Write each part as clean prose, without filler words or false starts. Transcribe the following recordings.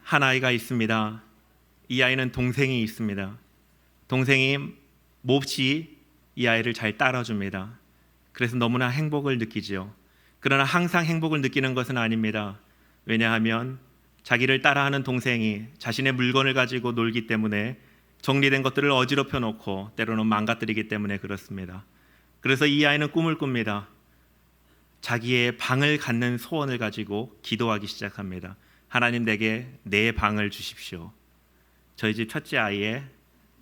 한 아이가 있습니다. 이 아이는 동생이 있습니다. 동생이 몹시 이 아이를 잘 따라줍니다. 그래서 너무나 행복을 느끼지요. 그러나 항상 행복을 느끼는 것은 아닙니다. 왜냐하면 자기를 따라하는 동생이 자신의 물건을 가지고 놀기 때문에 정리된 것들을 어지럽혀 놓고 때로는 망가뜨리기 때문에 그렇습니다. 그래서 이 아이는 꿈을 꿉니다. 자기의 방을 갖는 소원을 가지고 기도하기 시작합니다. 하나님, 내게 내 방을 주십시오. 저희 집 첫째 아이의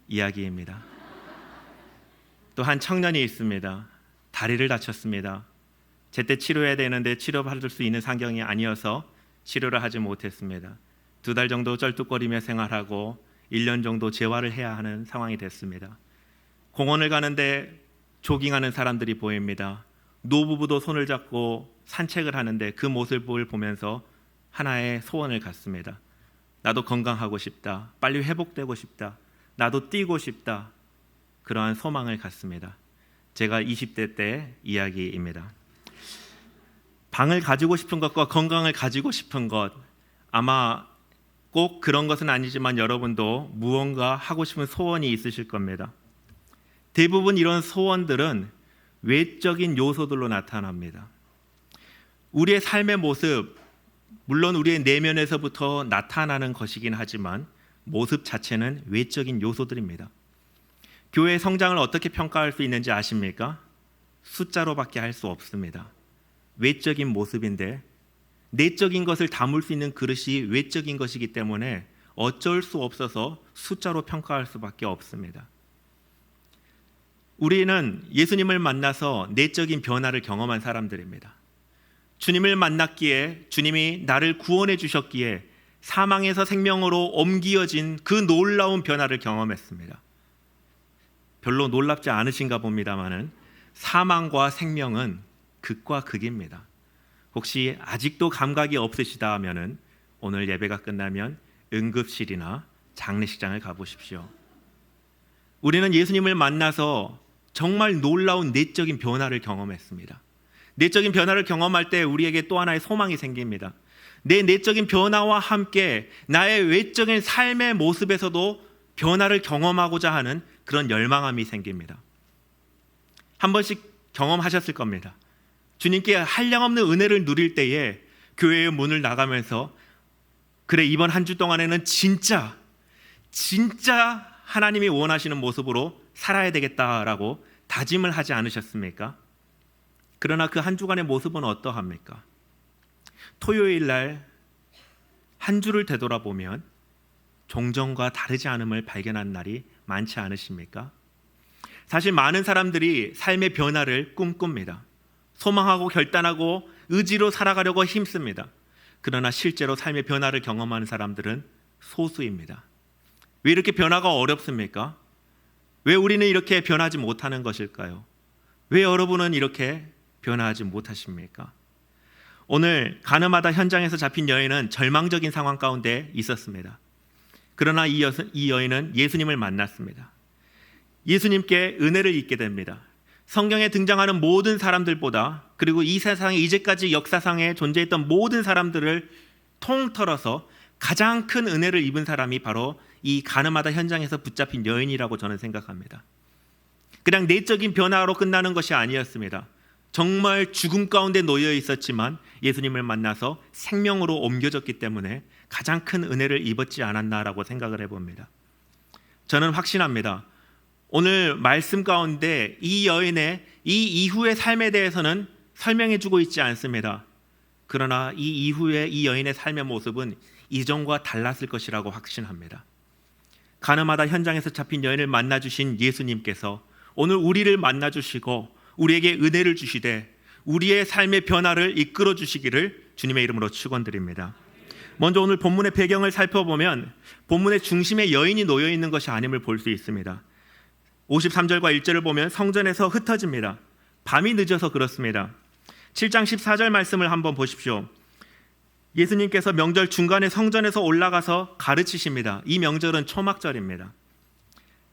이야기입니다. 또 한 청년이 있습니다. 다리를 다쳤습니다. 제때 치료해야 되는데 치료받을 수 있는 상황이 아니어서 치료를 하지 못했습니다. 2달 정도 쩔뚝거리며 생활하고 1년 정도 재활을 해야 하는 상황이 됐습니다. 공원을 가는데 조깅하는 사람들이 보입니다. 노부부도 손을 잡고 산책을 하는데 그 모습을 보면서 하나의 소원을 갖습니다. 나도 건강하고 싶다. 빨리 회복되고 싶다. 나도 뛰고 싶다. 그러한 소망을 갖습니다. 제가 20대 때 이야기입니다. 방을 가지고 싶은 것과 건강을 가지고 싶은 것, 아마 꼭 그런 것은 아니지만 여러분도 무언가 하고 싶은 소원이 있으실 겁니다. 대부분 이런 소원들은 외적인 요소들로 나타납니다. 우리의 삶의 모습, 물론 우리의 내면에서부터 나타나는 것이긴 하지만 모습 자체는 외적인 요소들입니다. 교회의 성장을 어떻게 평가할 수 있는지 아십니까? 숫자로밖에 할 수 없습니다. 외적인 모습인데 내적인 것을 담을 수 있는 그릇이 외적인 것이기 때문에 어쩔 수 없어서 숫자로 평가할 수밖에 없습니다. 우리는 예수님을 만나서 내적인 변화를 경험한 사람들입니다. 주님을 만났기에, 주님이 나를 구원해 주셨기에 사망에서 생명으로 옮겨진 그 놀라운 변화를 경험했습니다. 별로 놀랍지 않으신가 봅니다마는 사망과 생명은 극과 극입니다. 혹시 아직도 감각이 없으시다 하면은 오늘 예배가 끝나면 응급실이나 장례식장을 가보십시오. 우리는 예수님을 만나서 정말 놀라운 내적인 변화를 경험했습니다. 내적인 변화를 경험할 때 우리에게 또 하나의 소망이 생깁니다. 내 내적인 변화와 함께 나의 외적인 삶의 모습에서도 변화를 경험하고자 하는 그런 열망함이 생깁니다. 한 번씩 경험하셨을 겁니다. 주님께 한량없는 은혜를 누릴 때에 교회의 문을 나가면서 그래, 이번 한 주 동안에는 진짜 하나님이 원하시는 모습으로 살아야 되겠다라고 다짐을 하지 않으셨습니까? 그러나 그 한 주간의 모습은 어떠합니까? 토요일 날 한 주를 되돌아보면 종전과 다르지 않음을 발견한 날이 많지 않으십니까? 사실 많은 사람들이 삶의 변화를 꿈꿉니다. 소망하고 결단하고 의지로 살아가려고 힘씁니다. 그러나 실제로 삶의 변화를 경험하는 사람들은 소수입니다. 왜 이렇게 변화가 어렵습니까? 왜 우리는 이렇게 변하지 못하는 것일까요? 왜 여러분은 이렇게 변화하지 못하십니까? 오늘 가늠하다 현장에서 잡힌 여인은 절망적인 상황 가운데 있었습니다. 그러나 이 여인은 예수님을 만났습니다. 예수님께 은혜를 잊게 됩니다. 성경에 등장하는 모든 사람들보다, 그리고 이 세상에 이제까지 역사상에 존재했던 모든 사람들을 통틀어서 가장 큰 은혜를 입은 사람이 바로 이 가늠하다 현장에서 붙잡힌 여인이라고 저는 생각합니다. 그냥 내적인 변화로 끝나는 것이 아니었습니다. 정말 죽음 가운데 놓여 있었지만 예수님을 만나서 생명으로 옮겨졌기 때문에 가장 큰 은혜를 입었지 않았나라고 생각을 해봅니다. 저는 확신합니다. 오늘 말씀 가운데 이 여인의 이 이후의 삶에 대해서는 설명해주고 있지 않습니다. 그러나 이 이후에 이 여인의 삶의 모습은 이전과 달랐을 것이라고 확신합니다. 가늠하다 현장에서 잡힌 여인을 만나주신 예수님께서 오늘 우리를 만나주시고 우리에게 은혜를 주시되 우리의 삶의 변화를 이끌어 주시기를 주님의 이름으로 축원드립니다. 먼저 오늘 본문의 배경을 살펴보면 본문의 중심에 여인이 놓여 있는 것이 아님을 볼 수 있습니다. 53절과 1절을 보면 성전에서 흩어집니다. 밤이 늦어서 그렇습니다. 7장 14절 말씀을 한번 보십시오. 예수님께서 명절 중간에 성전에서 올라가서 가르치십니다. 이 명절은 초막절입니다.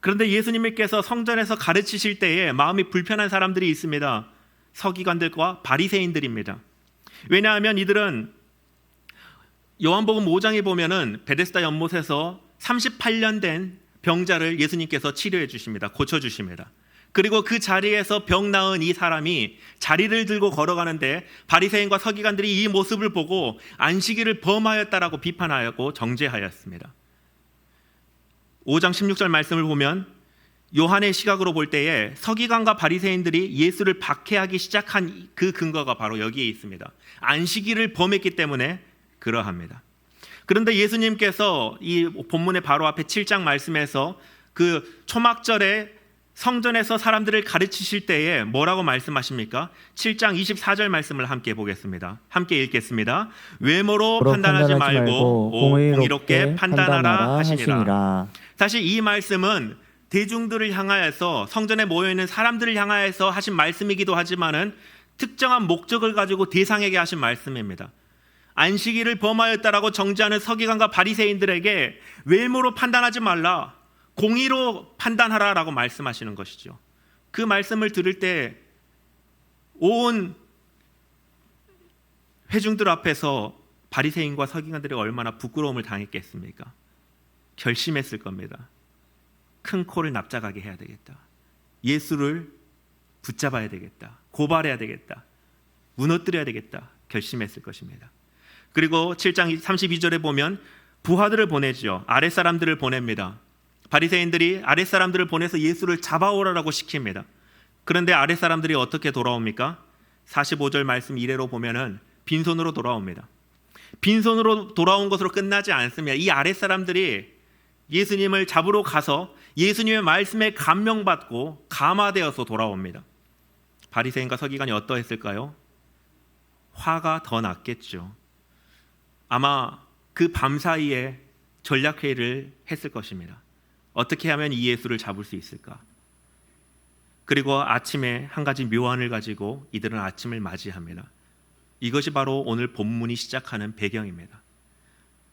그런데 예수님께서 성전에서 가르치실 때에 마음이 불편한 사람들이 있습니다. 서기관들과 바리새인들입니다. 왜냐하면 이들은 요한복음 5장에 보면은 베데스다 연못에서 38년 된 병자를 예수님께서 치료해 주십니다. 고쳐 주십니다. 그리고 그 자리에서 병 나은 이 사람이 자리를 들고 걸어가는데 바리새인과 서기관들이 이 모습을 보고 안식일을 범하였다라고 비판하였고 정죄하였습니다. 5장 16절 말씀을 보면 요한의 시각으로 볼 때에 서기관과 바리새인들이 예수를 박해하기 시작한 그 근거가 바로 여기에 있습니다. 안식일을 범했기 때문에 그러합니다. 그런데 예수님께서 이 본문의 바로 앞에 7장 말씀에서 그 초막절에 성전에서 사람들을 가르치실 때에 뭐라고 말씀하십니까? 7장 24절 말씀을 함께 보겠습니다. 함께 읽겠습니다. 외모로 판단하지 말고 공의롭게 판단하라 하시니라. 사실 이 말씀은 대중들을 향하여서 성전에 모여있는 사람들을 향하여서 하신 말씀이기도 하지만은 특정한 목적을 가지고 대상에게 하신 말씀입니다. 안식일을 범하였다라고 정죄하는 서기관과 바리새인들에게 외모로 판단하지 말라, 공의로 판단하라라고 말씀하시는 것이죠. 그 말씀을 들을 때 온 회중들 앞에서 바리새인과 서기관들이 얼마나 부끄러움을 당했겠습니까? 결심했을 겁니다. 큰 코를 납작하게 해야 되겠다. 예수를 붙잡아야 되겠다. 고발해야 되겠다. 무너뜨려야 되겠다. 결심했을 것입니다. 그리고 7장 32절에 보면 부하들을 보내죠. 아랫사람들을 보냅니다. 바리새인들이 아랫사람들을 보내서 예수를 잡아오라라고 시킵니다. 그런데 아랫사람들이 어떻게 돌아옵니까? 45절 말씀 이래로 보면은 빈손으로 돌아옵니다. 빈손으로 돌아온 것으로 끝나지 않습니다. 이 아랫사람들이 예수님을 잡으러 가서 예수님의 말씀에 감명받고 감화되어서 돌아옵니다. 바리새인과 서기관이 어떠했을까요? 화가 더 났겠죠. 아마 그 밤사이에 전략회의를 했을 것입니다. 어떻게 하면 이 예수를 잡을 수 있을까? 그리고 아침에 한 가지 묘안을 가지고 이들은 아침을 맞이합니다. 이것이 바로 오늘 본문이 시작하는 배경입니다.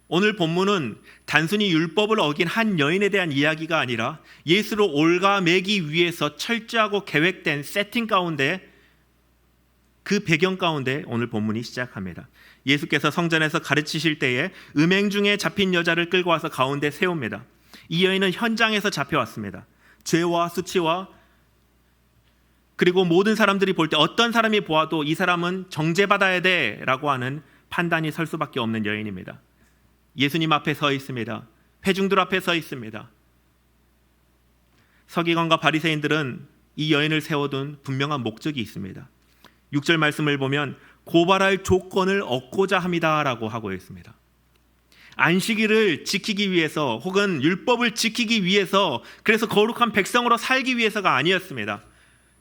오늘 본문은 단순히 율법을 어긴 한 여인에 대한 이야기가 아니라 예수를 올가매기 위해서 철저하고 계획된 세팅 가운데, 그 배경 가운데 오늘 본문이 시작합니다. 예수께서 성전에서 가르치실 때에 음행 중에 잡힌 여자를 끌고 와서 가운데 세웁니다. 이 여인은 현장에서 잡혀왔습니다. 죄와 수치와 그리고 모든 사람들이 볼 때 어떤 사람이 보아도 이 사람은 정죄받아야 돼라고 하는 판단이 설 수밖에 없는 여인입니다. 예수님 앞에 서 있습니다. 회중들 앞에 서 있습니다. 서기관과 바리새인들은 이 여인을 세워둔 분명한 목적이 있습니다. 6절 말씀을 보면 고발할 조건을 얻고자 합니다라고 하고 있습니다. 안식일을 지키기 위해서 혹은 율법을 지키기 위해서, 그래서 거룩한 백성으로 살기 위해서가 아니었습니다.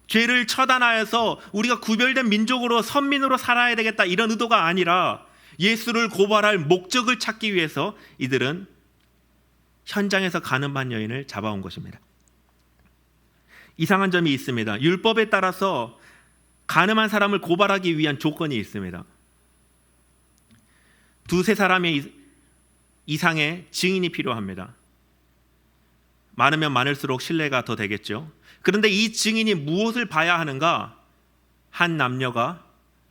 죄를 처단하여서 우리가 구별된 민족으로 선민으로 살아야 되겠다 이런 의도가 아니라 예수를 고발할 목적을 찾기 위해서 이들은 현장에서 가늠한 여인을 잡아온 것입니다. 이상한 점이 있습니다. 율법에 따라서 가늠한 사람을 고발하기 위한 조건이 있습니다. 두세 사람의 이상의 증인이 필요합니다. 많으면 많을수록 신뢰가 더 되겠죠. 그런데 이 증인이 무엇을 봐야 하는가? 한 남녀가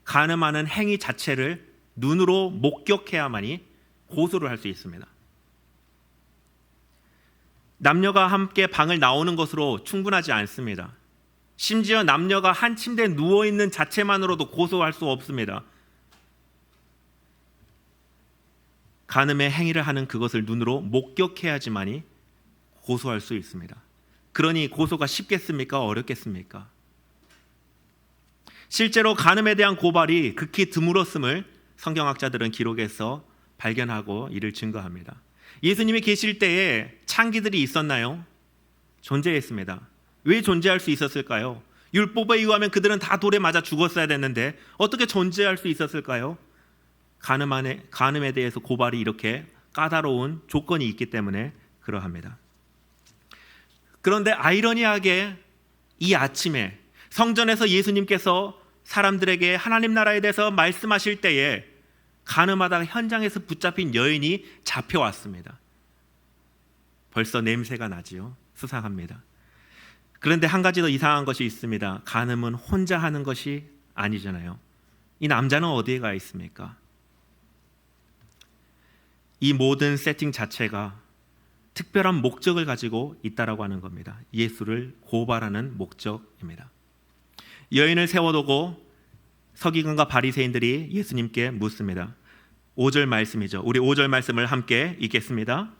가늠하는 행위 자체를 눈으로 목격해야만이 고소를 할 수 있습니다. 남녀가 함께 방을 나오는 것으로 충분하지 않습니다. 심지어 남녀가 한 침대에 누워있는 자체만으로도 고소할 수 없습니다. 간음의 행위를 하는 그것을 눈으로 목격해야지만이 고소할 수 있습니다. 그러니 고소가 쉽겠습니까? 어렵겠습니까? 실제로 간음에 대한 고발이 극히 드물었음을 성경학자들은 기록에서 발견하고 이를 증거합니다. 예수님이 계실 때에 창기들이 있었나요? 존재했습니다. 왜 존재할 수 있었을까요? 율법에 의하면 그들은 다 돌에 맞아 죽었어야 됐는데 어떻게 존재할 수 있었을까요? 간음에 대해서 고발이 이렇게 까다로운 조건이 있기 때문에 그러합니다. 그런데 아이러니하게 이 아침에 성전에서 예수님께서 사람들에게 하나님 나라에 대해서 말씀하실 때에 간음하다가 현장에서 붙잡힌 여인이 잡혀왔습니다. 벌써 냄새가 나지요. 수상합니다. 그런데 한 가지 더 이상한 것이 있습니다. 간음은 혼자 하는 것이 아니잖아요. 이 남자는 어디에 가 있습니까? 이 모든 세팅 자체가 특별한 목적을 가지고 있다라고 하는 겁니다. 예수를 고발하는 목적입니다. 여인을 세워두고 서기관과 바리새인들이 예수님께 묻습니다. 5절 말씀이죠. 우리 5절 말씀을 함께 읽겠습니다.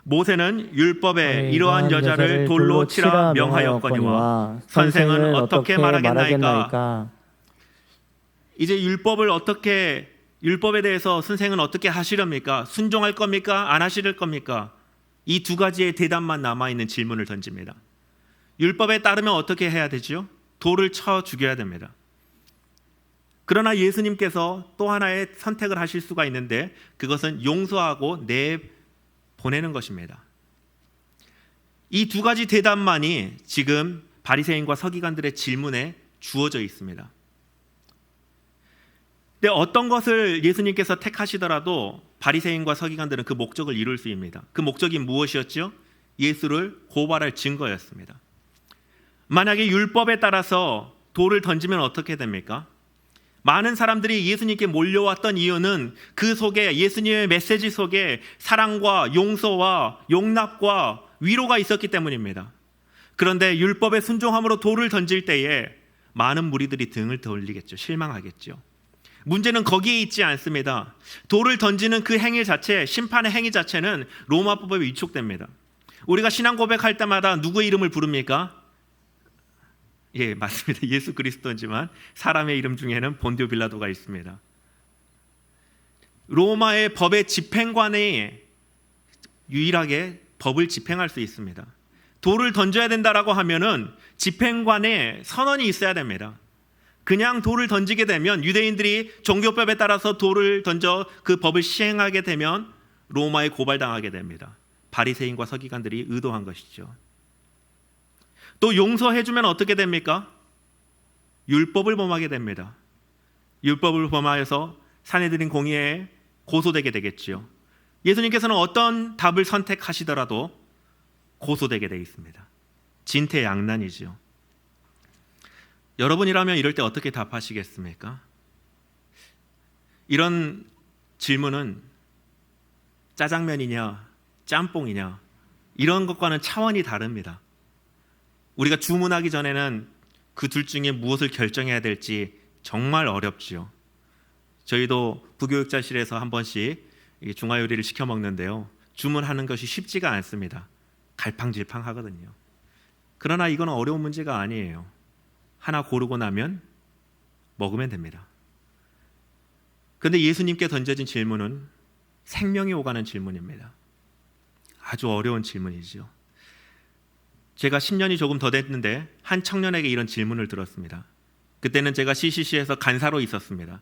모세는 율법에 이러한 여자를 돌로 치라 명하였거니와 선생은 어떻게 말하겠나이까? 이제 율법에 대해서 선생은 어떻게 하시렵니까? 순종할 겁니까? 안 하실 겁니까? 이 두 가지의 대답만 남아있는 질문을 던집니다. 율법에 따르면 어떻게 해야 되죠? 돌을 쳐 죽여야 됩니다. 그러나 예수님께서 또 하나의 선택을 하실 수가 있는데 그것은 용서하고 내보내는 것입니다. 이 두 가지 대답만이 지금 바리새인과 서기관들의 질문에 주어져 있습니다. 근데 어떤 것을 예수님께서 택하시더라도 바리새인과 서기관들은 그 목적을 이룰 수 있습니다. 그 목적이 무엇이었죠? 예수를 고발할 증거였습니다. 만약에 율법에 따라서 돌을 던지면 어떻게 됩니까? 많은 사람들이 예수님께 몰려왔던 이유는 그 속에 예수님의 메시지 속에 사랑과 용서와 용납과 위로가 있었기 때문입니다. 그런데 율법에 순종함으로 돌을 던질 때에 많은 무리들이 등을 돌리겠죠. 실망하겠죠. 문제는 거기에 있지 않습니다. 돌을 던지는 그 행위 자체, 심판의 행위 자체는 로마법에 위촉됩니다. 우리가 신앙 고백할 때마다 누구의 이름을 부릅니까? 예, 맞습니다. 예수 그리스도지만 사람의 이름 중에는 본디오 빌라도가 있습니다. 로마의 법의 집행관이 유일하게 법을 집행할 수 있습니다. 돌을 던져야 된다라고 하면은 집행관의 선언이 있어야 됩니다. 그냥 돌을 던지게 되면 유대인들이 종교법에 따라서 돌을 던져 그 법을 시행하게 되면 로마에 고발당하게 됩니다. 바리새인과 서기관들이 의도한 것이죠. 또 용서해주면 어떻게 됩니까? 율법을 범하게 됩니다. 율법을 범하여서 사내들인 공의에 고소되게 되겠지요. 예수님께서는 어떤 답을 선택하시더라도 고소되게 되어 있습니다. 진퇴양난이죠. 여러분이라면 이럴 때 어떻게 답하시겠습니까? 이런 질문은 짜장면이냐 짬뽕이냐 이런 것과는 차원이 다릅니다. 우리가 주문하기 전에는 그 둘 중에 무엇을 결정해야 될지 정말 어렵지요. 저희도 부교육자실에서 한 번씩 중화요리를 시켜 먹는데요. 주문하는 것이 쉽지가 않습니다. 갈팡질팡하거든요. 그러나 이건 어려운 문제가 아니에요. 하나 고르고 나면 먹으면 됩니다. 그런데 예수님께 던져진 질문은 생명이 오가는 질문입니다. 아주 어려운 질문이죠. 제가 10년이 조금 더 됐는데 한 청년에게 이런 질문을 들었습니다. 그때는 제가 CCC에서 간사로 있었습니다.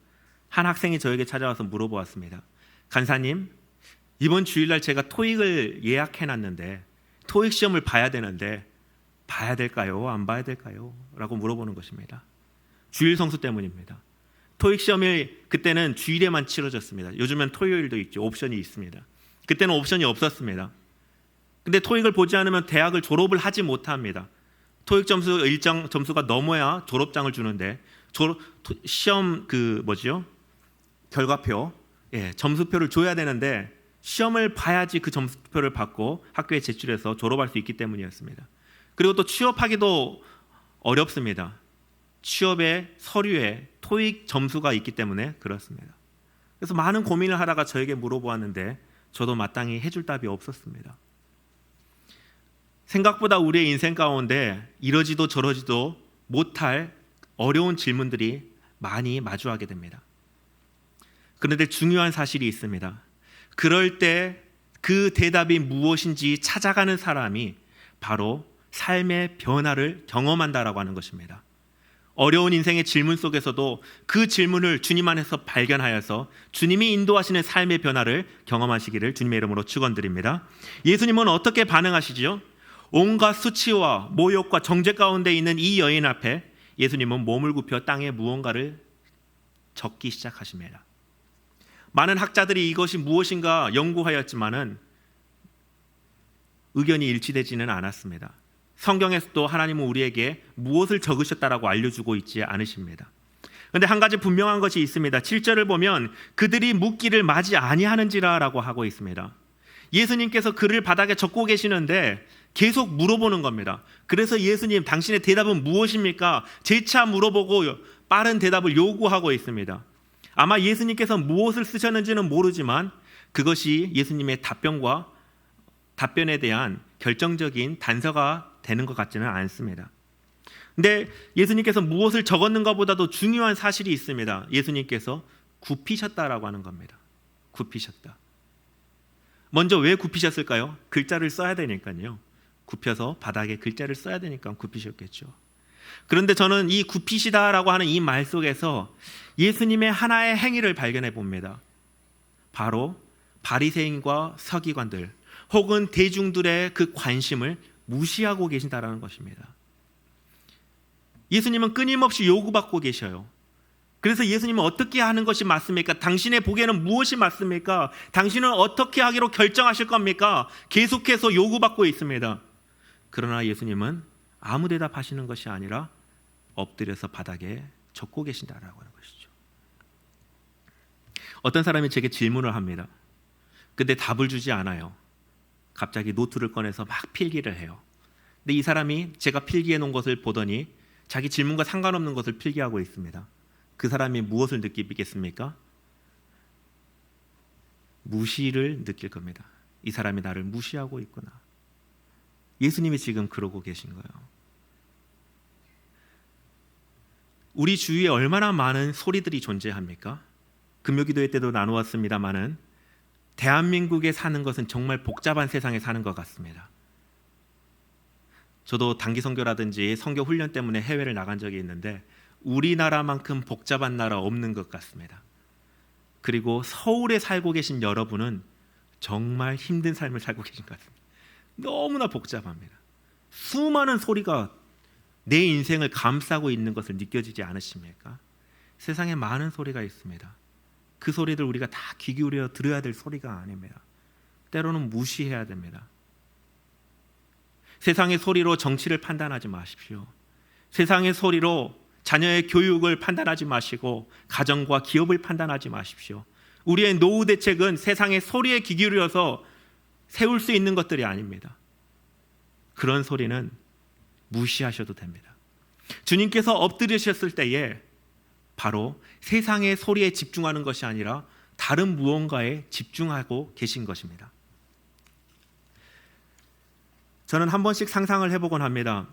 한 학생이 저에게 찾아와서 물어보았습니다. 간사님, 이번 주일날 제가 토익을 예약해놨는데 토익 시험을 봐야 되는데 봐야 될까요? 안 봐야 될까요? 라고 물어보는 것입니다. 주일 성수 때문입니다. 토익 시험이 그때는 주일에만 치러졌습니다. 요즘은 토요일도 있죠. 옵션이 있습니다. 그때는 옵션이 없었습니다. 근데 토익을 보지 않으면 대학을 졸업을 하지 못합니다. 토익 점수 일정 점수가 넘어야 졸업장을 주는데 시험 결과표, 점수표를 줘야 되는데 시험을 봐야지 그 점수표를 받고 학교에 제출해서 졸업할 수 있기 때문이었습니다. 그리고 또 취업하기도 어렵습니다. 취업의 서류에 토익 점수가 있기 때문에 그렇습니다. 그래서 많은 고민을 하다가 저에게 물어보았는데 저도 마땅히 해줄 답이 없었습니다. 생각보다 우리의 인생 가운데 이러지도 저러지도 못할 어려운 질문들이 많이 마주하게 됩니다. 그런데 중요한 사실이 있습니다. 그럴 때 그 대답이 무엇인지 찾아가는 사람이 바로 삶의 변화를 경험한다라고 하는 것입니다. 어려운 인생의 질문 속에서도 그 질문을 주님 안에서 발견하여서 주님이 인도하시는 삶의 변화를 경험하시기를 주님의 이름으로 축원드립니다. 예수님은 어떻게 반응하시죠? 온갖 수치와 모욕과 정죄 가운데 있는 이 여인 앞에 예수님은 몸을 굽혀 땅에 무언가를 적기 시작하십니다. 많은 학자들이 이것이 무엇인가 연구하였지만은 의견이 일치되지는 않았습니다. 성경에서도 하나님은 우리에게 무엇을 적으셨다라고 알려주고 있지 않으십니다. 그런데 한 가지 분명한 것이 있습니다. 7절을 보면 그들이 묻기를 마지 아니하는지라라고 하고 있습니다. 예수님께서 글을 바닥에 적고 계시는데 계속 물어보는 겁니다. 그래서 예수님, 당신의 대답은 무엇입니까? 재차 물어보고 빠른 대답을 요구하고 있습니다. 아마 예수님께서 무엇을 쓰셨는지는 모르지만 그것이 예수님의 답변에 대한 결정적인 단서가 되는 것 같지는 않습니다. 근데 예수님께서 무엇을 적었는가 보다도 중요한 사실이 있습니다. 예수님께서 굽히셨다라고 하는 겁니다. 굽히셨다. 먼저 왜 굽히셨을까요? 글자를 써야 되니까요. 굽혀서 바닥에 글자를 써야 되니까 굽히셨겠죠. 그런데 저는 이 굽히시다라고 하는 이 말 속에서 예수님의 하나의 행위를 발견해 봅니다. 바로 바리새인과 서기관들 혹은 대중들의 그 관심을 무시하고 계신다라는 것입니다. 예수님은 끊임없이 요구받고 계셔요. 그래서 예수님은 어떻게 하는 것이 맞습니까? 당신의 보기에는 무엇이 맞습니까? 당신은 어떻게 하기로 결정하실 겁니까? 계속해서 요구받고 있습니다. 그러나 예수님은 아무 대답하시는 것이 아니라 엎드려서 바닥에 적고 계신다라고 하는 것이죠. 어떤 사람이 제게 질문을 합니다. 근데 답을 주지 않아요. 갑자기 노트를 꺼내서 막 필기를 해요. 근데 이 사람이 제가 필기해 놓은 것을 보더니 자기 질문과 상관없는 것을 필기하고 있습니다. 그 사람이 무엇을 느끼겠습니까? 무시를 느낄 겁니다. 이 사람이 나를 무시하고 있구나. 예수님이 지금 그러고 계신 거예요. 우리 주위에 얼마나 많은 소리들이 존재합니까? 금요기도회 때도 나누었습니다마는 대한민국에 사는 것은 정말 복잡한 세상에 사는 것 같습니다. 저도 단기 선교라든지 선교 훈련 때문에 해외를 나간 적이 있는데 우리나라만큼 복잡한 나라 없는 것 같습니다. 그리고 서울에 살고 계신 여러분은 정말 힘든 삶을 살고 계신 것 같습니다. 너무나 복잡합니다. 수많은 소리가 내 인생을 감싸고 있는 것을 느껴지지 않으십니까? 세상에 많은 소리가 있습니다. 그 소리들 우리가 다 귀 기울여 들어야 될 소리가 아닙니다. 때로는 무시해야 됩니다. 세상의 소리로 정치를 판단하지 마십시오. 세상의 소리로 자녀의 교육을 판단하지 마시고 가정과 기업을 판단하지 마십시오. 우리의 노후 대책은 세상의 소리에 귀 기울여서 세울 수 있는 것들이 아닙니다. 그런 소리는 무시하셔도 됩니다. 주님께서 엎드리셨을 때에 바로 세상의 소리에 집중하는 것이 아니라 다른 무언가에 집중하고 계신 것입니다. 저는 한 번씩 상상을 해보곤 합니다.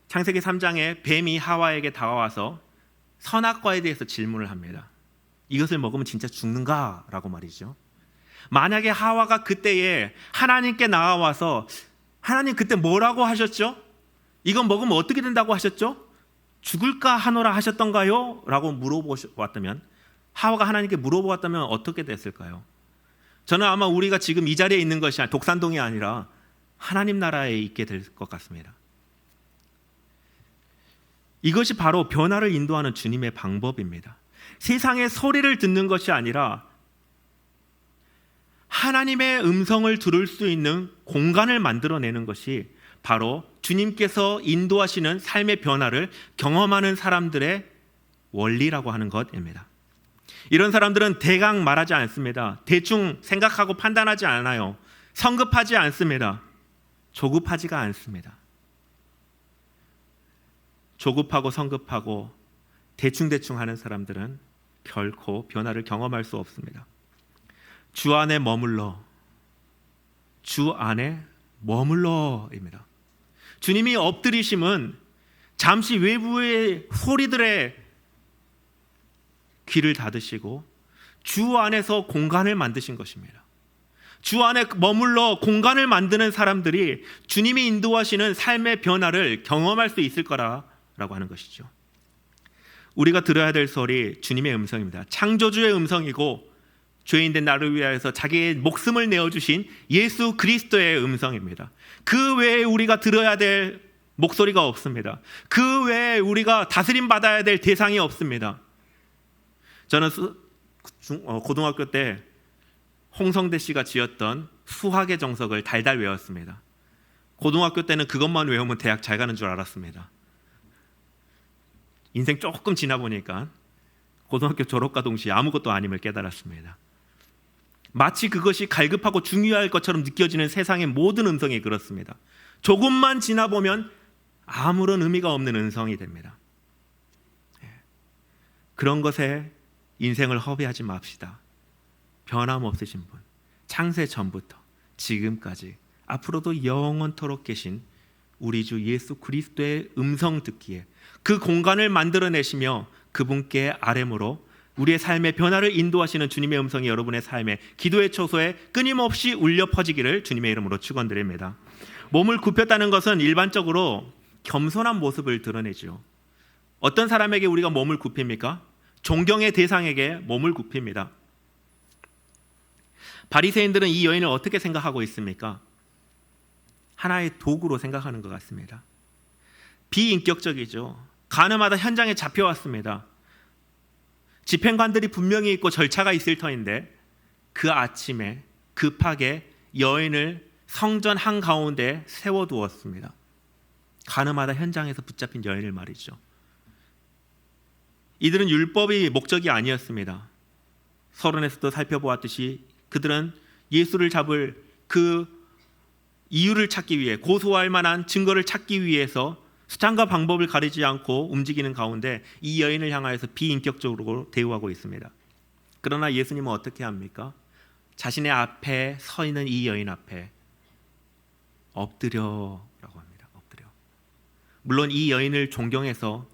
창세기 3장에 뱀이 하와에게 다가와서 선악과에 대해서 질문을 합니다. 이것을 먹으면 진짜 죽는가? 라고 말이죠. 만약에 하와가 그때에 하나님께 나와서 하나님 그때 뭐라고 하셨죠? 이건 먹으면 어떻게 된다고 하셨죠? 죽을까 하노라 하셨던가요? 라고 물어보았다면 하와가 하나님께 물어보았다면 어떻게 됐을까요? 저는 아마 우리가 지금 이 자리에 있는 것이 독산동이 아니라 하나님 나라에 있게 될 것 같습니다. 이것이 바로 변화를 인도하는 주님의 방법입니다. 세상의 소리를 듣는 것이 아니라 하나님의 음성을 들을 수 있는 공간을 만들어내는 것이 바로 주님께서 인도하시는 삶의 변화를 경험하는 사람들의 원리라고 하는 것입니다. 이런 사람들은 대강 말하지 않습니다. 대충 생각하고 판단하지 않아요. 성급하지 않습니다. 조급하지가 않습니다. 조급하고 성급하고 대충대충 하는 사람들은 결코 변화를 경험할 수 없습니다. 주 안에 머물러, 주 안에 머물러입니다. 주님이 엎드리심은 잠시 외부의 소리들의 귀를 닫으시고 주 안에서 공간을 만드신 것입니다. 주 안에 머물러 공간을 만드는 사람들이 주님이 인도하시는 삶의 변화를 경험할 수 있을 거라고 하는 것이죠. 우리가 들어야 될 소리 주님의 음성입니다. 창조주의 음성이고 죄인된 나를 위하여서 자기의 목숨을 내어주신 예수 그리스도의 음성입니다. 그 외에 우리가 들어야 될 목소리가 없습니다. 그 외에 우리가 다스림 받아야 될 대상이 없습니다. 저는 고등학교 때 홍성대 씨가 지었던 수학의 정석을 달달 외웠습니다. 고등학교 때는 그것만 외우면 대학 잘 가는 줄 알았습니다. 인생 조금 지나 보니까 고등학교 졸업과 동시에 아무것도 아님을 깨달았습니다. 마치 그것이 갈급하고 중요할 것처럼 느껴지는 세상의 모든 음성이 그렇습니다. 조금만 지나보면 아무런 의미가 없는 음성이 됩니다. 그런 것에 인생을 허비하지 맙시다. 변함없으신 분, 창세 전부터 지금까지 앞으로도 영원토록 계신 우리 주 예수 그리스도의 음성 듣기에 그 공간을 만들어내시며 그분께 아뢰므로 우리의 삶의 변화를 인도하시는 주님의 음성이 여러분의 삶에 기도의 초소에 끊임없이 울려 퍼지기를 주님의 이름으로 축원드립니다. 몸을 굽혔다는 것은 일반적으로 겸손한 모습을 드러내죠. 어떤 사람에게 우리가 몸을 굽힙니까? 존경의 대상에게 몸을 굽힙니다. 바리새인들은 이 여인을 어떻게 생각하고 있습니까? 하나의 도구로 생각하는 것 같습니다. 비인격적이죠. 가늠하다 현장에 잡혀왔습니다. 집행관들이 분명히 있고 절차가 있을 터인데 그 아침에 급하게 여인을 성전 한가운데 세워두었습니다. 가늠하다 현장에서 붙잡힌 여인을 말이죠. 이들은 율법이 목적이 아니었습니다. 서론에서도 살펴보았듯이 그들은 예수를 잡을 그 이유를 찾기 위해, 고소할 만한 증거를 찾기 위해서 수단과 방법을 가리지 않고 움직이는 가운데 이 여인을 향하여서 비인격적으로 대우하고 있습니다. 그러나 예수님은 어떻게 합니까? 자신의 앞에 서 있는 이 여인 앞에 엎드려라고 합니다. 엎드려. 물론 이 여인을 존경해서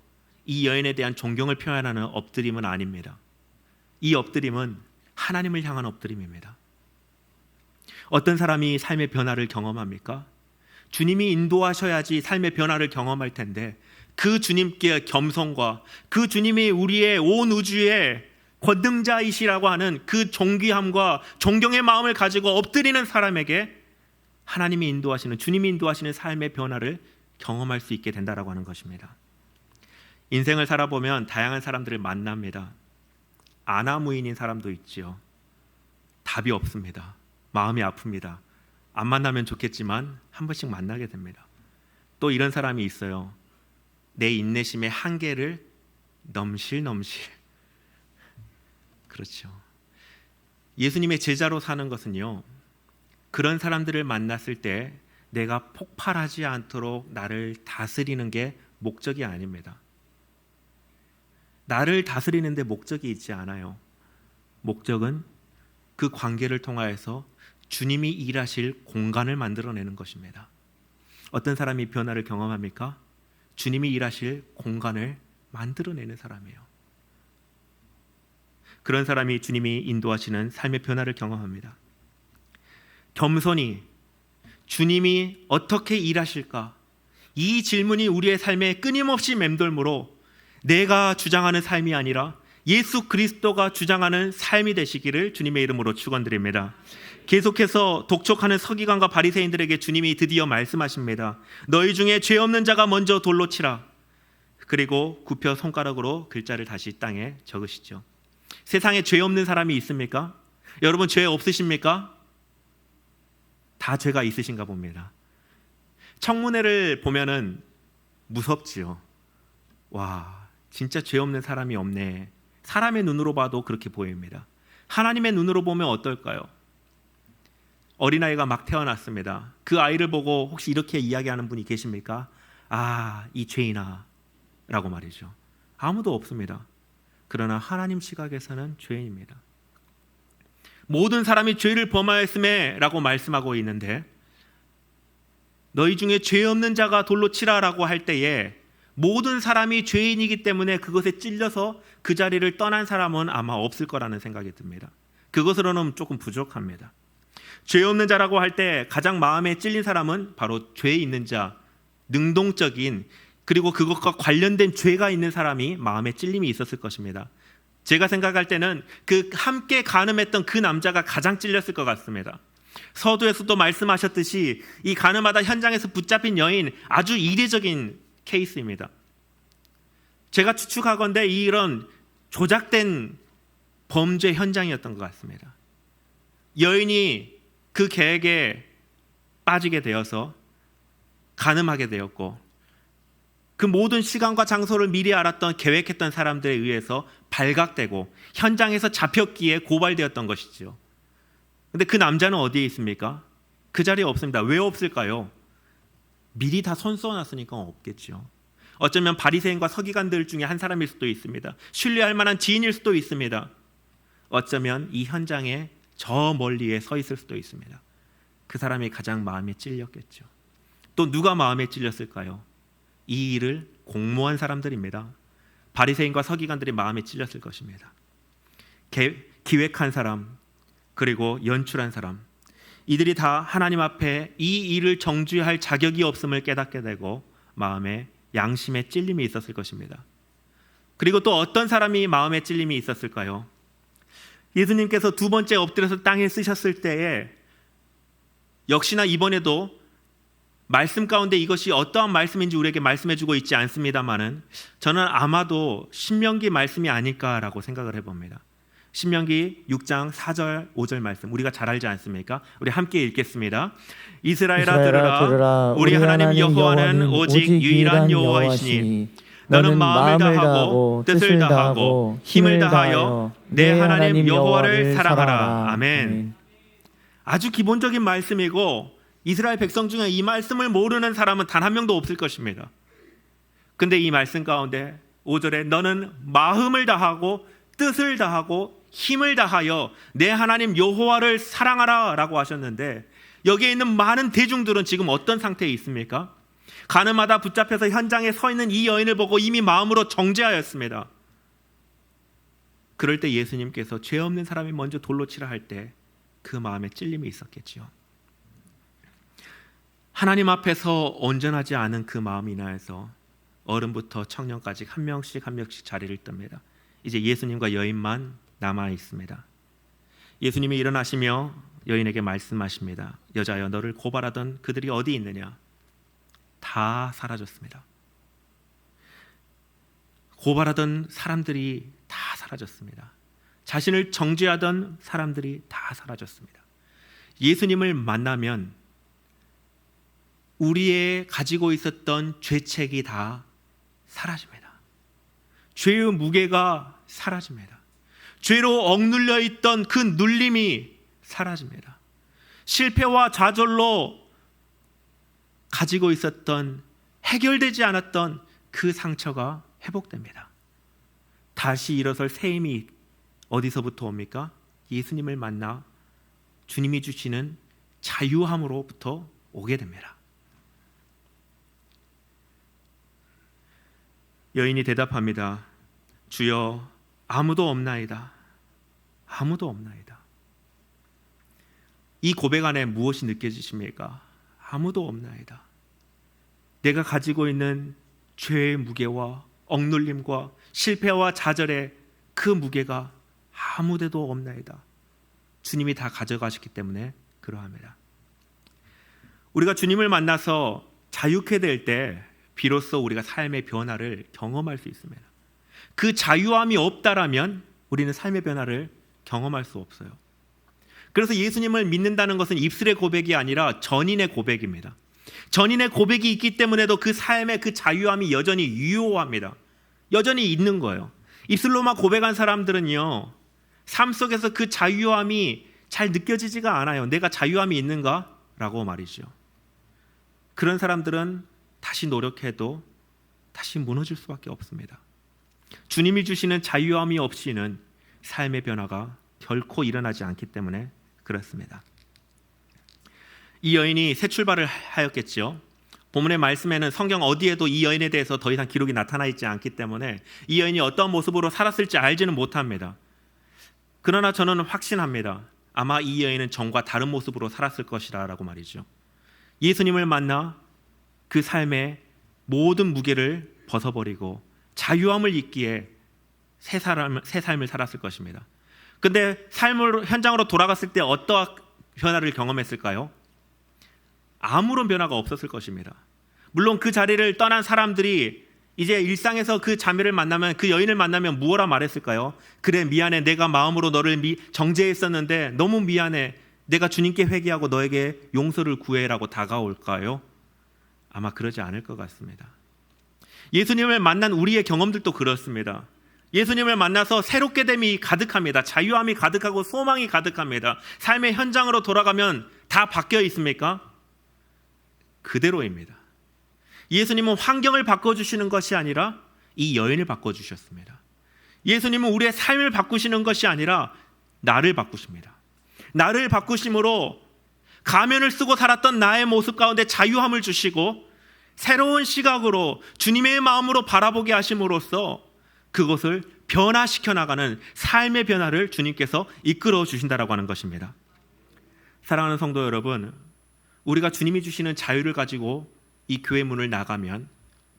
이 여인에 대한 존경을 표현하는 엎드림은 아닙니다. 이 엎드림은 하나님을 향한 엎드림입니다. 어떤 사람이 삶의 변화를 경험합니까? 주님이 인도하셔야지 삶의 변화를 경험할 텐데 그 주님께 겸손과 그 주님이 우리의 온 우주의 권능자이시라고 하는 그 존귀함과 존경의 마음을 가지고 엎드리는 사람에게 하나님이 인도하시는, 주님이 인도하시는 삶의 변화를 경험할 수 있게 된다라고 하는 것입니다. 인생을 살아보면 다양한 사람들을 만납니다. 아나무인인 사람도 있지요. 답이 없습니다. 마음이 아픕니다. 안 만나면 좋겠지만 한 번씩 만나게 됩니다. 또 이런 사람이 있어요. 내 인내심의 한계를 넘실넘실. 그렇죠. 예수님의 제자로 사는 것은요, 그런 사람들을 만났을 때 내가 폭발하지 않도록 나를 다스리는 게 목적이 아닙니다. 나를 다스리는 데 목적이 있지 않아요. 목적은 그 관계를 통하여서 주님이 일하실 공간을 만들어내는 것입니다. 어떤 사람이 변화를 경험합니까? 주님이 일하실 공간을 만들어내는 사람이에요. 그런 사람이 주님이 인도하시는 삶의 변화를 경험합니다. 겸손히 주님이 어떻게 일하실까? 이 질문이 우리의 삶에 끊임없이 맴돌므로 내가 주장하는 삶이 아니라 예수 그리스도가 주장하는 삶이 되시기를 주님의 이름으로 축원드립니다. 계속해서 독촉하는 서기관과 바리새인들에게 주님이 드디어 말씀하십니다. 너희 중에 죄 없는 자가 먼저 돌로 치라. 그리고 굽혀 손가락으로 글자를 다시 땅에 적으시죠. 세상에 죄 없는 사람이 있습니까? 여러분 죄 없으십니까? 다 죄가 있으신가 봅니다. 청문회를 보면은 무섭지요. 와, 진짜 죄 없는 사람이 없네. 사람의 눈으로 봐도 그렇게 보입니다. 하나님의 눈으로 보면 어떨까요? 어린아이가 막 태어났습니다. 그 아이를 보고 혹시 이렇게 이야기하는 분이 계십니까? 아, 이 죄인아 라고 말이죠. 아무도 없습니다. 그러나 하나님 시각에서는 죄인입니다. 모든 사람이 죄를 범하였음에 라고 말씀하고 있는데, 너희 중에 죄 없는 자가 돌로 치라라고 할 때에 모든 사람이 죄인이기 때문에 그것에 찔려서 그 자리를 떠난 사람은 아마 없을 거라는 생각이 듭니다. 그것으로는 조금 부족합니다. 죄 없는 자라고 할 때 가장 마음에 찔린 사람은 바로 죄 있는 자, 능동적인, 그리고 그것과 관련된 죄가 있는 사람이 마음에 찔림이 있었을 것입니다. 제가 생각할 때는 그 함께 간음했던 그 남자가 가장 찔렸을 것 같습니다. 서두에서도 말씀하셨듯이 이 간음하다 현장에서 붙잡힌 여인, 아주 이례적인 케이스입니다. 제가 추측하건대 이런 조작된 범죄 현장이었던 것 같습니다. 여인이 그 계획에 빠지게 되어서 간음하게 되었고, 그 모든 시간과 장소를 미리 알았던 계획했던 사람들에 의해서 발각되고 현장에서 잡혔기에 고발되었던 것이죠. 근데 그 남자는 어디에 있습니까? 그 자리에 없습니다. 왜 없을까요? 미리 다 손써놨으니까 없겠죠. 어쩌면 바리새인과 서기관들 중에 한 사람일 수도 있습니다. 신뢰할 만한 지인일 수도 있습니다. 어쩌면 이 현장에 저 멀리에 서 있을 수도 있습니다. 그 사람이 가장 마음에 찔렸겠죠. 또 누가 마음에 찔렸을까요? 이 일을 공모한 사람들입니다. 바리새인과 서기관들이 마음에 찔렸을 것입니다. 기획한 사람, 그리고 연출한 사람, 이들이 다 하나님 앞에 이 일을 정죄할 자격이 없음을 깨닫게 되고 마음에 양심에 찔림이 있었을 것입니다. 그리고 또 어떤 사람이 마음에 찔림이 있었을까요? 예수님께서 두 번째 엎드려서 땅에 쓰셨을 때에 역시나 이번에도 말씀 가운데 이것이 어떠한 말씀인지 우리에게 말씀해주고 있지 않습니다만은 저는 아마도 신명기 말씀이 아닐까라고 생각을 해봅니다. 신명기 6장 4절 5절 말씀 우리가 잘 알지 않습니까? 우리 함께 읽겠습니다. 이스라엘아 들으라. 우리 하나님 여호와는 오직 유일한 여호와이시니 너는 마음을 다하고 뜻을 다하고 힘을 다하여 내 하나님 여호와를 사랑하라. 아멘. 아주 기본적인 말씀이고 이스라엘 백성 중에 이 말씀을 모르는 사람은 단 한 명도 없을 것입니다. 근데 이 말씀 가운데 5절에 너는 마음을 다하고 뜻을 다하고 힘을 다하여 내 하나님 여호와를 사랑하라 라고 하셨는데 여기에 있는 많은 대중들은 지금 어떤 상태에 있습니까? 가늠하다 붙잡혀서 현장에 서 있는 이 여인을 보고 이미 마음으로 정죄하였습니다. 그럴 때 예수님께서 죄 없는 사람이 먼저 돌로 치라 할 때 그 마음에 찔림이 있었겠지요. 하나님 앞에서 온전하지 않은 그 마음이 인하여서 어른부터 청년까지 한 명씩 자리를 뜹니다. 이제 예수님과 여인만 남아 있습니다. 예수님이 일어나시며 여인에게 말씀하십니다. 여자여 너를 고발하던 그들이 어디 있느냐? 다 사라졌습니다. 고발하던 사람들이 다 사라졌습니다. 자신을 정죄하던 사람들이 다 사라졌습니다. 예수님을 만나면 우리의 가지고 있었던 죄책이 다 사라집니다. 죄의 무게가 사라집니다. 죄로 억눌려 있던 그 눌림이 사라집니다. 실패와 좌절로 가지고 있었던 해결되지 않았던 그 상처가 회복됩니다. 다시 일어설 새 힘이 어디서부터 옵니까? 예수님을 만나 주님이 주시는 자유함으로부터 오게 됩니다. 여인이 대답합니다. 주여 아무도 없나이다. 아무도 없나이다. 이 고백 안에 무엇이 느껴지십니까? 아무도 없나이다. 내가 가지고 있는 죄의 무게와 억눌림과 실패와 좌절의 그 무게가 아무데도 없나이다. 주님이 다 가져가셨기 때문에 그러합니다. 우리가 주님을 만나서 자유케 될 때 비로소 우리가 삶의 변화를 경험할 수 있습니다. 그 자유함이 없다라면 우리는 삶의 변화를 경험할 수 없어요. 그래서 예수님을 믿는다는 것은 입술의 고백이 아니라 전인의 고백입니다. 전인의 고백이 있기 때문에도 그 삶의 그 자유함이 여전히 유효합니다. 여전히 있는 거예요. 입술로만 고백한 사람들은요, 삶 속에서 그 자유함이 잘 느껴지지가 않아요. 내가 자유함이 있는가? 라고 말이죠. 그런 사람들은 다시 노력해도 다시 무너질 수밖에 없습니다. 주님이 주시는 자유함이 없이는 삶의 변화가 결코 일어나지 않기 때문에 그렇습니다. 이 여인이 새 출발을 하였겠죠. 본문의 말씀에는 성경 어디에도 이 여인에 대해서 더 이상 기록이 나타나 있지 않기 때문에 이 여인이 어떤 모습으로 살았을지 알지는 못합니다. 그러나 저는 확신합니다. 아마 이 여인은 전과 다른 모습으로 살았을 것이라 라고 말이죠. 예수님을 만나 그 삶의 모든 무게를 벗어버리고 자유함을 잊기에 새 삶을 살았을 것입니다. 근데 현장으로 돌아갔을 때 어떠한 변화를 경험했을까요? 아무런 변화가 없었을 것입니다. 물론 그 자리를 떠난 사람들이 이제 일상에서 그 자매를 만나면, 그 여인을 만나면 무엇라 말했을까요? 그래, 미안해. 내가 마음으로 너를 정죄했었는데 너무 미안해. 내가 주님께 회개하고 너에게 용서를 구해라고 다가올까요? 아마 그러지 않을 것 같습니다. 예수님을 만난 우리의 경험들도 그렇습니다. 예수님을 만나서 새롭게 됨이 가득합니다. 자유함이 가득하고 소망이 가득합니다. 삶의 현장으로 돌아가면 다 바뀌어 있습니까? 그대로입니다. 예수님은 환경을 바꿔주시는 것이 아니라 이 여인을 바꿔주셨습니다. 예수님은 우리의 삶을 바꾸시는 것이 아니라 나를 바꾸십니다. 나를 바꾸심으로 가면을 쓰고 살았던 나의 모습 가운데 자유함을 주시고 새로운 시각으로 주님의 마음으로 바라보게 하심으로써 그것을 변화시켜 나가는 삶의 변화를 주님께서 이끌어 주신다라고 하는 것입니다. 사랑하는 성도 여러분, 우리가 주님이 주시는 자유를 가지고 이 교회 문을 나가면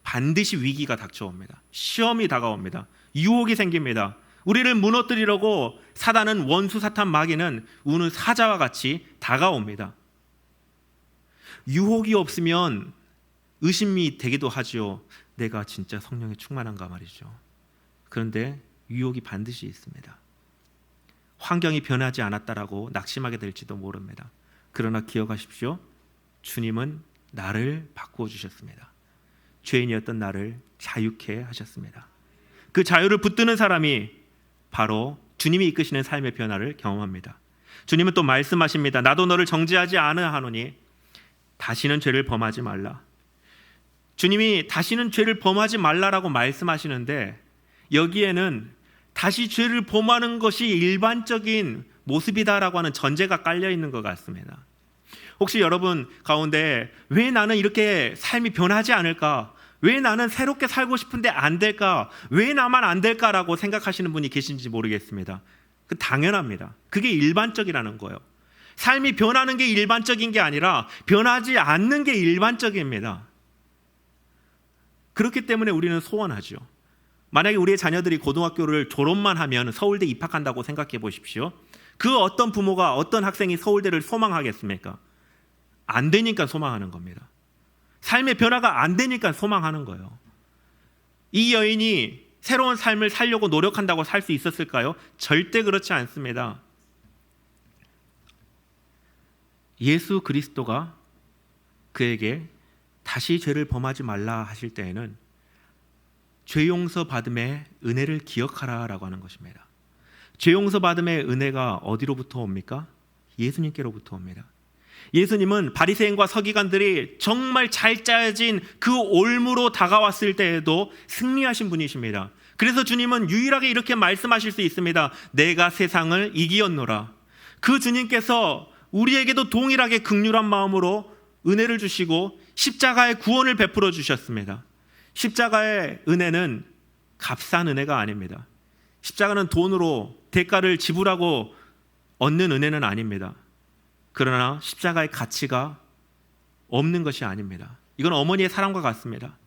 반드시 위기가 닥쳐옵니다. 시험이 다가옵니다. 유혹이 생깁니다. 우리를 무너뜨리려고 사단은, 원수 사탄 마귀는 우는 사자와 같이 다가옵니다. 유혹이 없으면 의심이 되기도 하죠. 내가 진짜 성령에 충만한가 말이죠. 그런데 유혹이 반드시 있습니다. 환경이 변하지 않았다라고 낙심하게 될지도 모릅니다. 그러나 기억하십시오. 주님은 나를 바꾸어 주셨습니다. 죄인이었던 나를 자유케 하셨습니다. 그 자유를 붙드는 사람이 바로 주님이 이끄시는 삶의 변화를 경험합니다. 주님은 또 말씀하십니다. 나도 너를 정죄하지 아니하노니 다시는 죄를 범하지 말라. 주님이 다시는 죄를 범하지 말라라고 말씀하시는데 여기에는 다시 죄를 범하는 것이 일반적인 모습이다라고 하는 전제가 깔려 있는 것 같습니다. 혹시 여러분 가운데 왜 나는 이렇게 삶이 변하지 않을까? 왜 나는 새롭게 살고 싶은데 안 될까? 왜 나만 안 될까라고 생각하시는 분이 계신지 모르겠습니다. 그 당연합니다. 그게 일반적이라는 거예요. 삶이 변하는 게 일반적인 게 아니라 변하지 않는 게 일반적입니다. 그렇기 때문에 우리는 소원하죠. 만약에 우리의 자녀들이 고등학교를 졸업만 하면 서울대 입학한다고 생각해 보십시오. 그 어떤 부모가 어떤 학생이 서울대를 소망하겠습니까? 안 되니까 소망하는 겁니다. 삶의 변화가 안 되니까 소망하는 거예요. 이 여인이 새로운 삶을 살려고 노력한다고 살 수 있었을까요? 절대 그렇지 않습니다. 예수 그리스도가 그에게 다시 죄를 범하지 말라 하실 때에는 죄 용서 받음의 은혜를 기억하라라고 하는 것입니다. 죄 용서 받음의 은혜가 어디로부터 옵니까? 예수님께로부터 옵니다. 예수님은 바리새인과 서기관들이 정말 잘 짜여진 그 올무로 다가왔을 때에도 승리하신 분이십니다. 그래서 주님은 유일하게 이렇게 말씀하실 수 있습니다. 내가 세상을 이기었노라. 그 주님께서 우리에게도 동일하게 긍휼한 마음으로 은혜를 주시고 십자가의 구원을 베풀어 주셨습니다. 십자가의 은혜는 값싼 은혜가 아닙니다. 십자가는 돈으로 대가를 지불하고 얻는 은혜는 아닙니다. 그러나 십자가의 가치가 없는 것이 아닙니다. 이건 어머니의 사랑과 같습니다.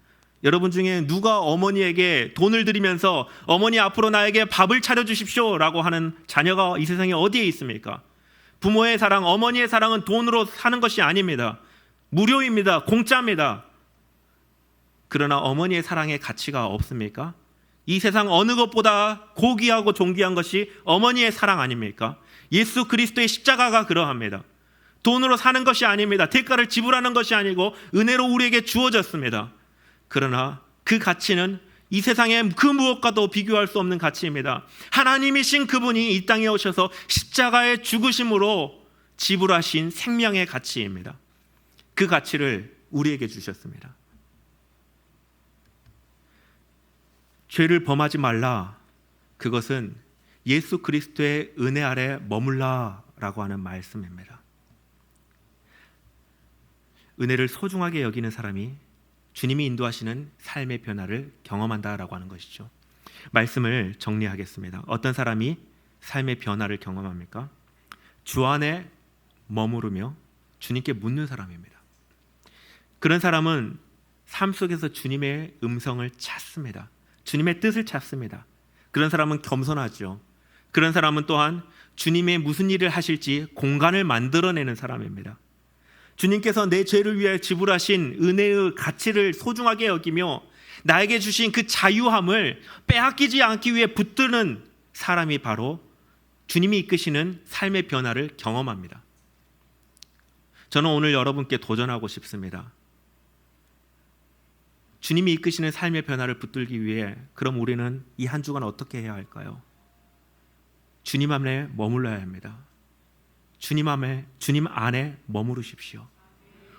여러분 중에 누가 어머니에게 돈을 드리면서 어머니 앞으로 나에게 밥을 차려주십시오 라고 하는 자녀가 이 세상에 어디에 있습니까? 부모의 사랑, 어머니의 사랑은 돈으로 사는 것이 아닙니다. 무료입니다. 공짜입니다. 그러나 어머니의 사랑의 가치가 없습니까? 이 세상 어느 것보다 고귀하고 존귀한 것이 어머니의 사랑 아닙니까? 예수 그리스도의 십자가가 그러합니다. 돈으로 사는 것이 아닙니다. 대가를 지불하는 것이 아니고 은혜로 우리에게 주어졌습니다. 그러나 그 가치는 이 세상의 그 무엇과도 비교할 수 없는 가치입니다. 하나님이신 그분이 이 땅에 오셔서 십자가의 죽으심으로 지불하신 생명의 가치입니다. 그 가치를 우리에게 주셨습니다. 죄를 범하지 말라. 그것은 예수 그리스도의 은혜 아래 머물라라고 하는 말씀입니다. 은혜를 소중하게 여기는 사람이 주님이 인도하시는 삶의 변화를 경험한다라고 하는 것이죠. 말씀을 정리하겠습니다. 어떤 사람이 삶의 변화를 경험합니까? 주 안에 머무르며 주님께 묻는 사람입니다. 그런 사람은 삶 속에서 주님의 음성을 찾습니다. 주님의 뜻을 찾습니다. 그런 사람은 겸손하죠. 그런 사람은 또한 주님의 무슨 일을 하실지 공간을 만들어내는 사람입니다. 주님께서 내 죄를 위해 지불하신 은혜의 가치를 소중하게 여기며 나에게 주신 그 자유함을 빼앗기지 않기 위해 붙드는 사람이 바로 주님이 이끄시는 삶의 변화를 경험합니다. 저는 오늘 여러분께 도전하고 싶습니다. 주님이 이끄시는 삶의 변화를 붙들기 위해 그럼 우리는 이 한 주간 어떻게 해야 할까요? 주님 안에 머물러야 합니다. 주님 안에 머무르십시오.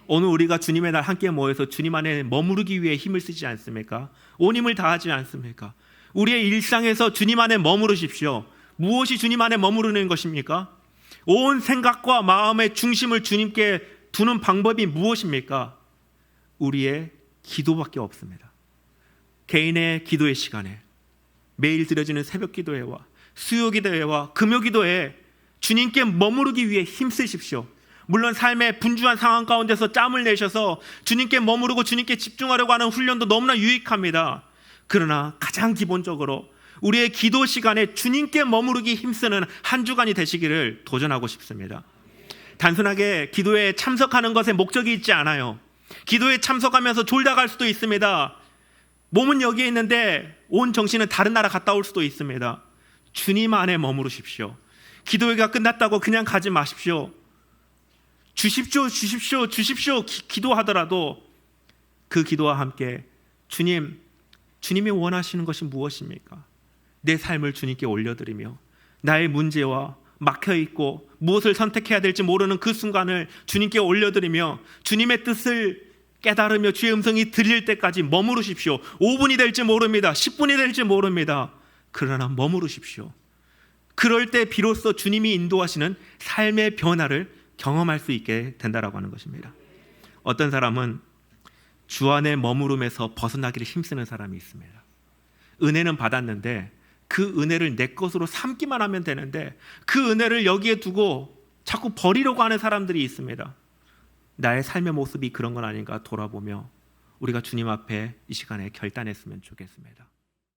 오늘 우리가 주님의 날 함께 모여서 주님 안에 머무르기 위해 힘을 쓰지 않습니까? 온 힘을 다하지 않습니까? 우리의 일상에서 주님 안에 머무르십시오. 무엇이 주님 안에 머무르는 것입니까? 온 생각과 마음의 중심을 주님께 두는 방법이 무엇입니까? 우리의 기도밖에 없습니다. 개인의 기도의 시간에, 매일 드려지는 새벽 기도회와 수요 기도회와 금요 기도회에 주님께 머무르기 위해 힘쓰십시오. 물론 삶의 분주한 상황 가운데서 짬을 내셔서 주님께 머무르고 주님께 집중하려고 하는 훈련도 너무나 유익합니다. 그러나 가장 기본적으로 우리의 기도 시간에 주님께 머무르기 힘쓰는 한 주간이 되시기를 도전하고 싶습니다. 단순하게 기도에 참석하는 것에 목적이 있지 않아요. 기도에 참석하면서 졸다 갈 수도 있습니다. 몸은 여기에 있는데 온 정신은 다른 나라 갔다 올 수도 있습니다. 주님 안에 머무르십시오. 기도회가 끝났다고 그냥 가지 마십시오. 주십시오 기도하더라도 그 기도와 함께 주님이 원하시는 것이 무엇입니까? 내 삶을 주님께 올려드리며 나의 문제와 막혀있고 무엇을 선택해야 될지 모르는 그 순간을 주님께 올려드리며 주님의 뜻을 깨달으며 주의 음성이 들릴 때까지 머무르십시오. 5분이 될지 모릅니다. 10분이 될지 모릅니다. 그러나 머무르십시오. 그럴 때 비로소 주님이 인도하시는 삶의 변화를 경험할 수 있게 된다라고 하는 것입니다. 어떤 사람은 주 안에 머무름에서 벗어나기를 힘쓰는 사람이 있습니다. 은혜는 받았는데 그 은혜를 내 것으로 삼기만 하면 되는데 그 은혜를 여기에 두고 자꾸 버리려고 하는 사람들이 있습니다. 나의 삶의 모습이 그런 건 아닌가 돌아보며 우리가 주님 앞에 이 시간에 결단했으면 좋겠습니다.